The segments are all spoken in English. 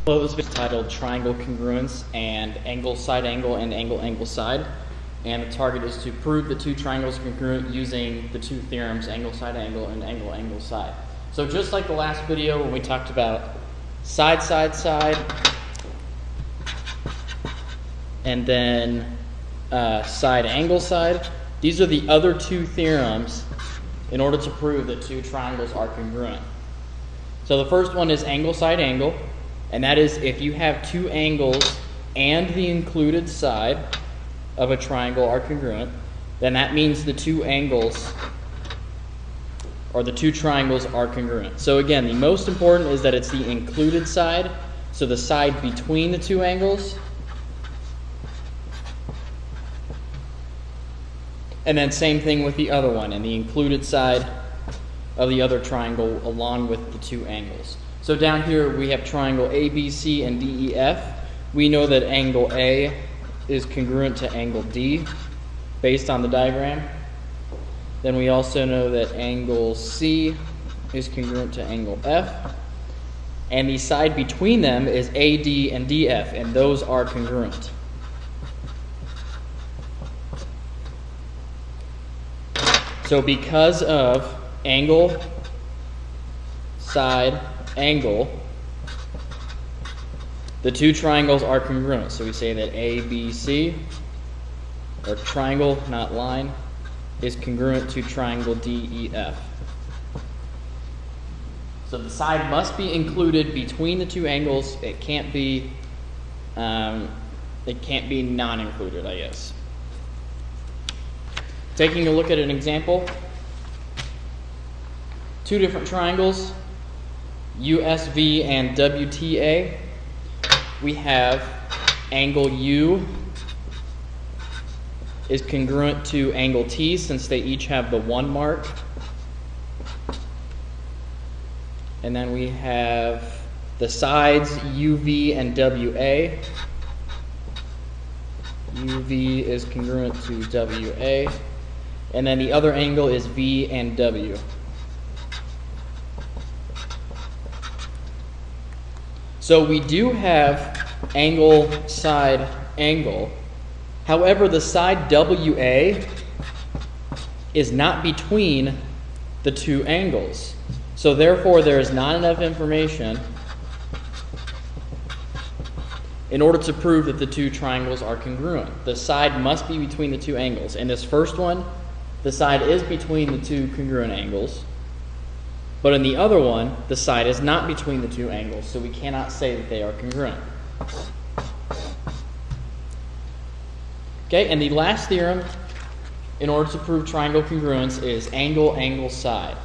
Well, this video is titled Triangle Congruence and Angle Side Angle and Angle Angle Side. And the target is to prove the two triangles are congruent using the two theorems, angle side angle and angle angle side. So just like the last video when we talked about side side side and then side angle side, these are the other two theorems in order to prove that two triangles are congruent. So the first one is angle side angle, and that is if you have two angles and the included side of a triangle are congruent, then that means the two angles or the two triangles are congruent. So again, the most important is that it's the included side, so the side between the two angles, and then same thing with the other one, and the included side of the other triangle along with the two angles. So down here we have triangle ABC and DEF. We know that angle A is congruent to angle D based on the diagram. Then we also know that angle C is congruent to angle F. And the side between them is AD and DF, and those are congruent. So because of angle, side, angle, the two triangles are congruent. So we say that ABC, or triangle, not line, is congruent to triangle DEF. So the side must be included between the two angles. It can't be non-included, I guess. Taking a look at an example, two different triangles, USV and WTA. We have angle U is congruent to angle T since they each have the 1 mark. And then we have the sides UV and WA. UV is congruent to WA. And then the other angle is V and W. So we do have angle side angle. However, the side WA is not between the two angles. So therefore, there is not enough information in order to prove that the two triangles are congruent. The side must be between the two angles. In this first one, the side is between the two congruent angles. But in the other one, the side is not between the two angles, so we cannot say that they are congruent. Okay, and the last theorem in order to prove triangle congruence is angle angle side.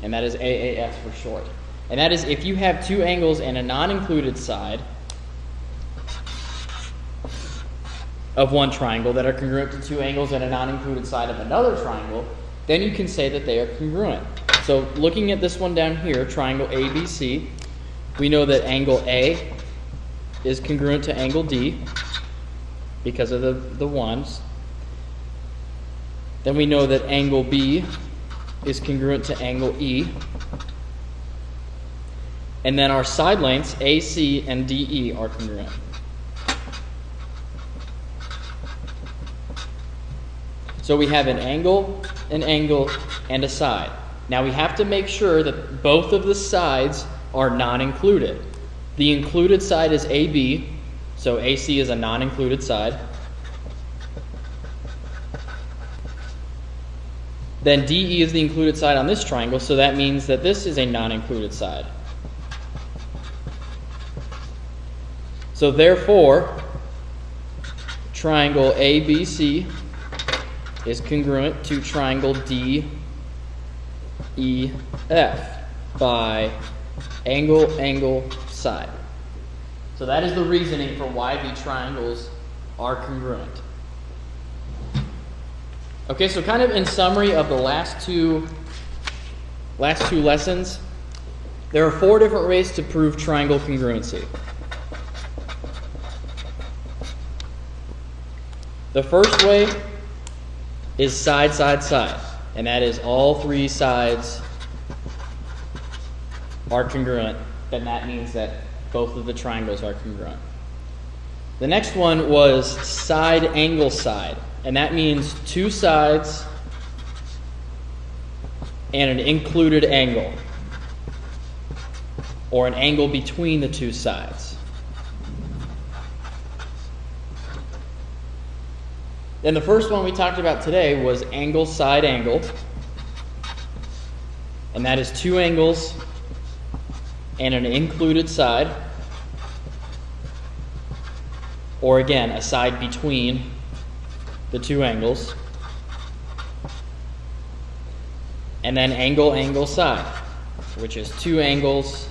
And that is AAS for short. And that is if you have two angles and a non-included side of one triangle that are congruent to two angles and a non-included side of another triangle, then you can say that they are congruent. So looking at this one down here, triangle ABC, we know that angle A is congruent to angle D because of the ones. Then we know that angle B is congruent to angle E. And then our side lengths, AC and DE, are congruent. So we have an angle, and a side. Now we have to make sure that both of the sides are non-included. The included side is AB, so AC is a non-included side. Then DE is the included side on this triangle, so that means that this is a non-included side. So therefore, triangle ABC is congruent to triangle DEF by angle angle side. So that is the reasoning for why the triangles are congruent. Okay, so kind of in summary of the last two lessons, there are 4 different ways to prove triangle congruency. The first way is side, side, side, and that is all 3 sides are congruent, then that means that both of the triangles are congruent. The next one was side angle side, and that means two sides and an included angle, or an angle between the two sides. Then the first one we talked about today was angle side angle, and that is two angles and an included side, or again, a side between the two angles. And then angle angle side, which is two angles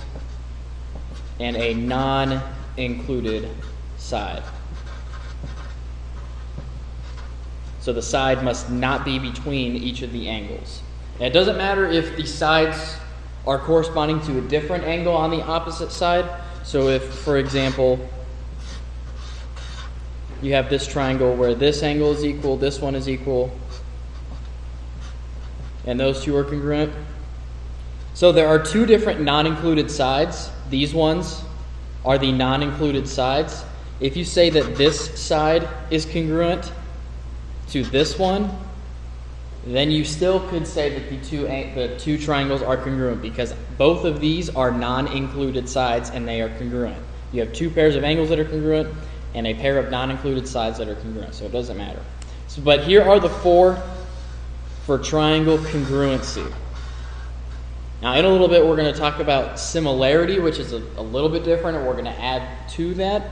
and a non-included side. So the side must not be between each of the angles. Now, it doesn't matter if the sides are corresponding to a different angle on the opposite side. So if, for example, you have this triangle where this angle is equal, this one is equal, and those two are congruent. So there are two different non-included sides. These ones are the non-included sides. If you say that this side is congruent to this one, then you still could say that the two triangles are congruent, because both of these are non-included sides and they are congruent. You have two pairs of angles that are congruent and a pair of non-included sides that are congruent, so it doesn't matter. But here are the four for triangle congruency. Now in a little bit we're going to talk about similarity, which is a little bit different, and we're going to add to that,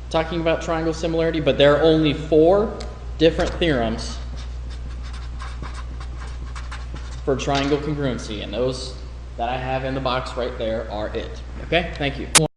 talking about triangle similarity, but there are only four different theorems for triangle congruency, and those that I have in the box right there are it. Okay, thank you.